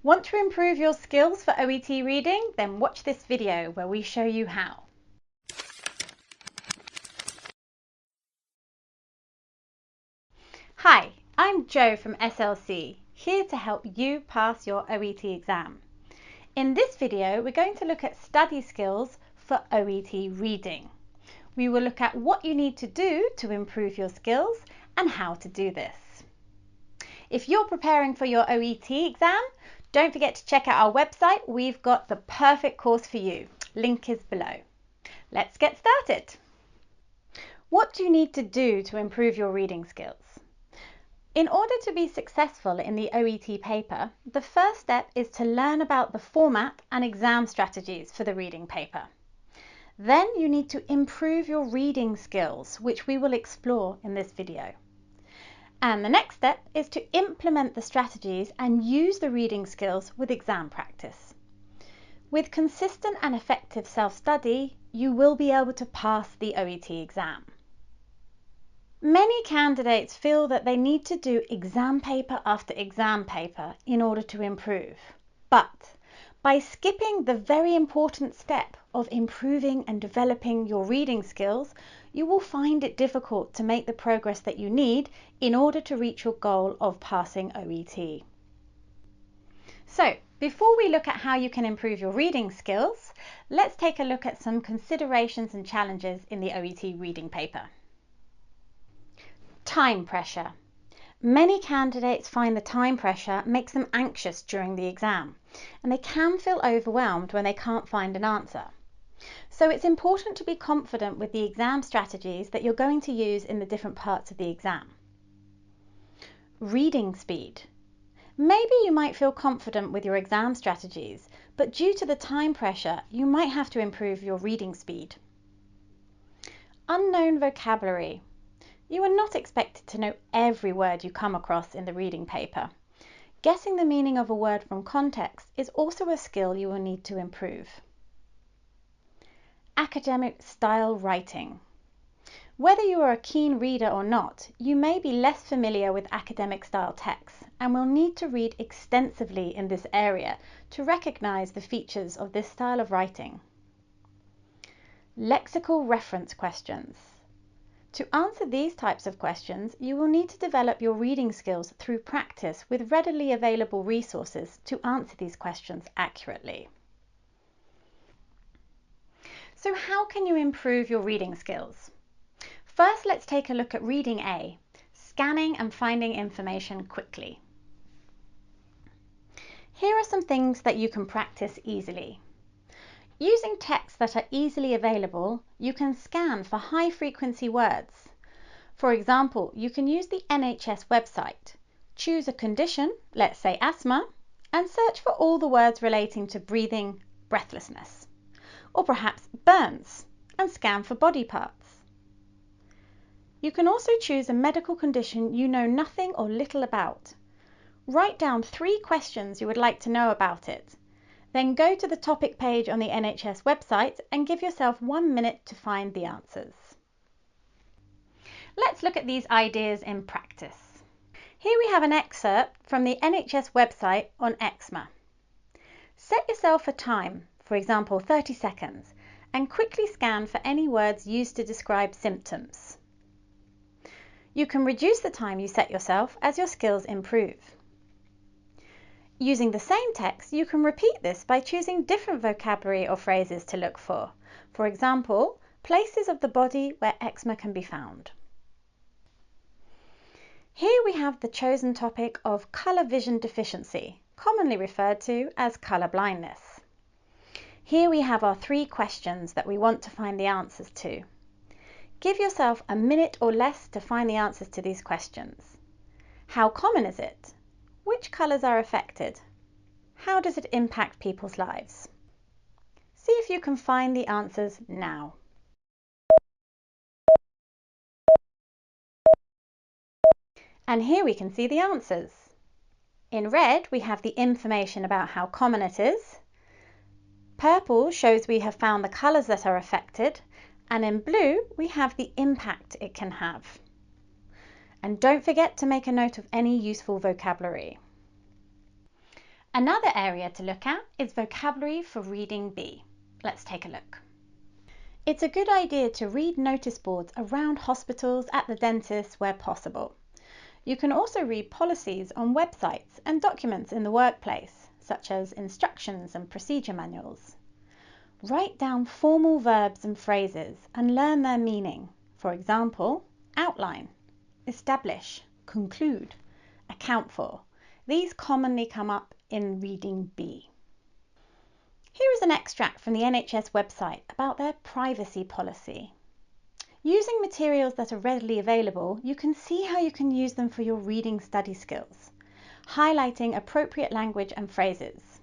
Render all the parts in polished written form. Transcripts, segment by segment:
Want to improve your skills for OET reading? Then watch this video where we show you how. Hi, I'm Jo from SLC, here to help you pass your OET exam. In this video, we're going to look at study skills for OET reading. We will look at what you need to do to improve your skills and how to do this. If you're preparing for your OET exam, don't forget to check out our website. We've got the perfect course for you. Link is below. Let's get started. What do you need to do to improve your reading skills? In order to be successful in the OET paper, the first step is to learn about the format and exam strategies for the reading paper. Then you need to improve your reading skills, which we will explore in this video. And the next step is to implement the strategies and use the reading skills with exam practice. With consistent and effective self-study, you will be able to pass the OET exam. Many candidates feel that they need to do exam paper after exam paper in order to improve. But by skipping the very important step of improving and developing your reading skills, you will find it difficult to make the progress that you need in order to reach your goal of passing OET. So, before we look at how you can improve your reading skills, let's take a look at some considerations and challenges in the OET reading paper. Time pressure. Many candidates find the time pressure makes them anxious during the exam, and they can feel overwhelmed when they can't find an answer. So it's important to be confident with the exam strategies that you're going to use in the different parts of the exam. Reading speed. Maybe you might feel confident with your exam strategies, but due to the time pressure, you might have to improve your reading speed. Unknown vocabulary. You are not expected to know every word you come across in the reading paper. Guessing the meaning of a word from context is also a skill you will need to improve. Academic style writing. Whether you are a keen reader or not, you may be less familiar with academic style texts and will need to read extensively in this area to recognize the features of this style of writing. Lexical reference questions. To answer these types of questions, you will need to develop your reading skills through practice with readily available resources to answer these questions accurately. So how can you improve your reading skills? First, let's take a look at reading A, scanning and finding information quickly. Here are some things that you can practice easily. Using texts that are easily available, you can scan for high-frequency words. For example, you can use the NHS website, choose a condition, let's say asthma, and search for all the words relating to breathing, breathlessness, or perhaps burns, and scan for body parts. You can also choose a medical condition you know nothing or little about. Write down 3 questions you would like to know about it. Then go to the topic page on the NHS website and give yourself 1 minute to find the answers. Let's look at these ideas in practice. Here we have an excerpt from the NHS website on eczema. Set yourself a time, for example 30 seconds, and quickly scan for any words used to describe symptoms. You can reduce the time you set yourself as your skills improve. Using the same text, you can repeat this by choosing different vocabulary or phrases to look for. For example, places of the body where eczema can be found. Here we have the chosen topic of colour vision deficiency, commonly referred to as colour blindness. Here we have our 3 questions that we want to find the answers to. Give yourself a minute or less to find the answers to these questions. How common is it? Which colours are affected? How does it impact people's lives? See if you can find the answers now. And here we can see the answers. In red, we have the information about how common it is. Purple shows we have found the colours that are affected. And in blue, we have the impact it can have. And don't forget to make a note of any useful vocabulary. Another area to look at is vocabulary for reading B. Let's take a look. It's a good idea to read notice boards around hospitals, at the dentist where possible. You can also read policies on websites and documents in the workplace, such as instructions and procedure manuals. Write down formal verbs and phrases and learn their meaning. For example, outline, establish, conclude, account for. These commonly come up in reading B. Here is an extract from the NHS website about their privacy policy. Using materials that are readily available, you can see how you can use them for your reading study skills, highlighting appropriate language and phrases.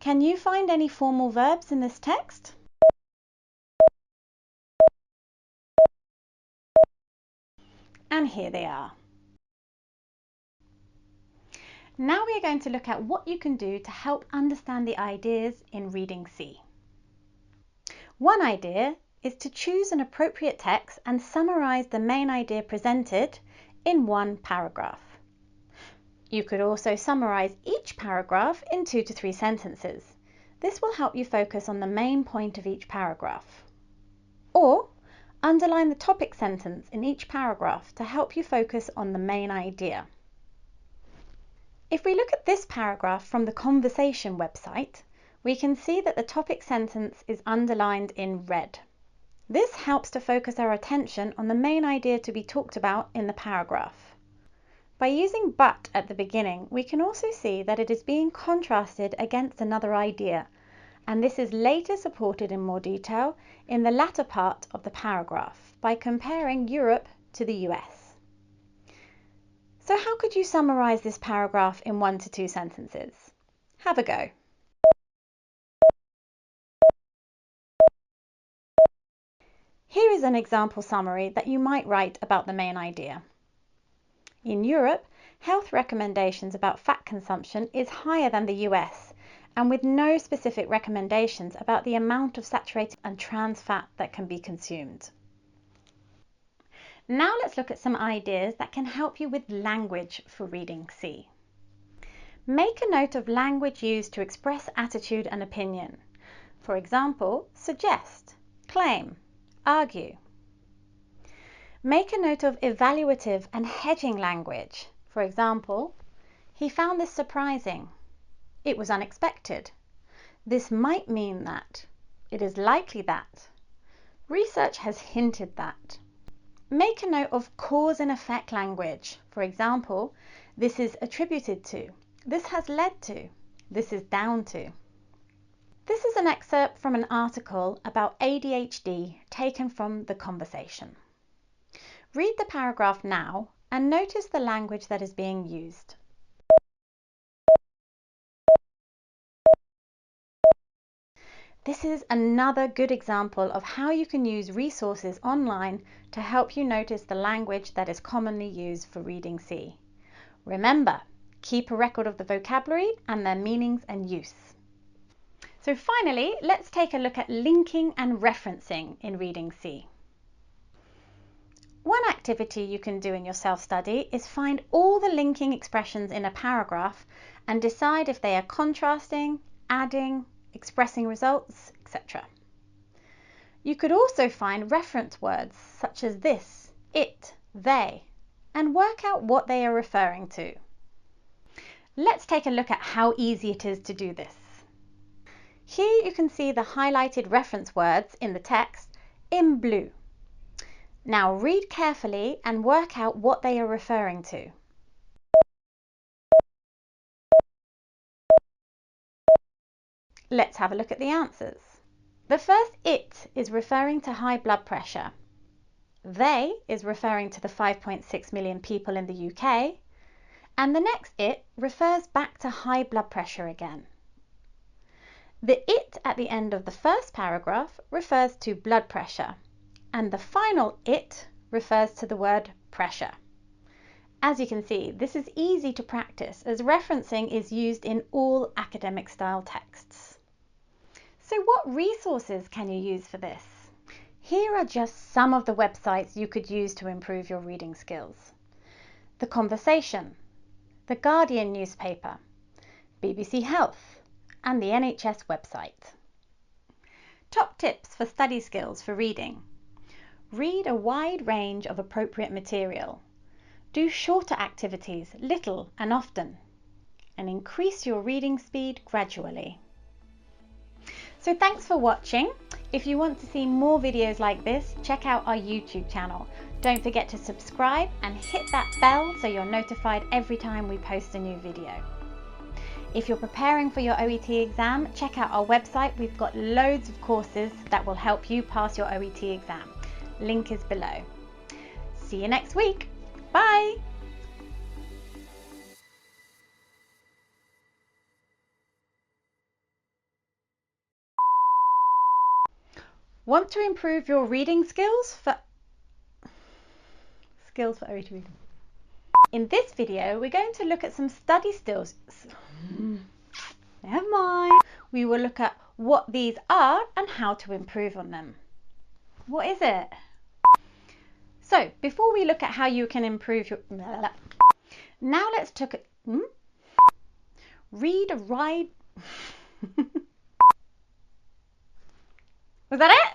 Can you find any formal verbs in this text? And here they are. Now we are going to look at what you can do to help understand the ideas in reading C. One idea is to choose an appropriate text and summarize the main idea presented in one paragraph. You could also summarize each paragraph in 2 to 3 sentences. This will help you focus on the main point of each paragraph. Or underline the topic sentence in each paragraph to help you focus on the main idea. If we look at this paragraph from the Conversation website, we can see that the topic sentence is underlined in red. This helps to focus our attention on the main idea to be talked about in the paragraph. By using but at the beginning, we can also see that it is being contrasted against another idea, and this is later supported in more detail in the latter part of the paragraph by comparing Europe to the US. So how could you summarize this paragraph in 1 to 2 sentences? Have a go. Here is an example summary that you might write about the main idea. In Europe, health recommendations about fat consumption is higher than the US, and with no specific recommendations about the amount of saturated and trans fat that can be consumed. Now let's look at some ideas that can help you with language for reading C. Make a note of language used to express attitude and opinion. For example, suggest, claim, argue. Make a note of evaluative and hedging language. For example, he found this surprising. It was unexpected. This might mean that. It is likely that. Research has hinted that. Make a note of cause and effect language. For example, this is attributed to. This has led to. This is down to. This is an excerpt from an article about ADHD taken from the Conversation. Read the paragraph now and notice the language that is being used. This is another good example of how you can use resources online to help you notice the language that is commonly used for reading C. Remember, keep a record of the vocabulary and their meanings and use. So finally, let's take a look at linking and referencing in reading C. One activity you can do in your self-study is find all the linking expressions in a paragraph and decide if they are contrasting, adding, expressing results, etc. You could also find reference words such as this, it, they, and work out what they are referring to. Let's take a look at how easy it is to do this. Here you can see the highlighted reference words in the text in blue. Now read carefully and work out what they are referring to. Let's have a look at the answers. The first it is referring to high blood pressure. They is referring to the 5.6 million people in the UK. And the next it refers back to high blood pressure again. The it at the end of the first paragraph refers to blood pressure. And the final it refers to the word pressure. As you can see, this is easy to practice as referencing is used in all academic style texts. So what resources can you use for this? Here are just some of the websites you could use to improve your reading skills. The Conversation, the Guardian newspaper, BBC Health, and the NHS website. Top tips for study skills for reading. Read a wide range of appropriate material. Do shorter activities little and often. And increase your reading speed gradually. So thanks for watching. If you want to see more videos like this, check out our YouTube channel. Don't forget to subscribe and hit that bell so you're notified every time we post a new video. If you're preparing for your OET exam, check out our website. We've got loads of courses that will help you pass your OET exam. Link is below. See you next week. Bye. Want to improve your reading skills for OET reading? In this video, we're going to look at some study skills. Never mind. We will look at what these are and how to improve on them. What is it? So, before we look at how you can improve your... Now let's look at... Read, write... Was that it?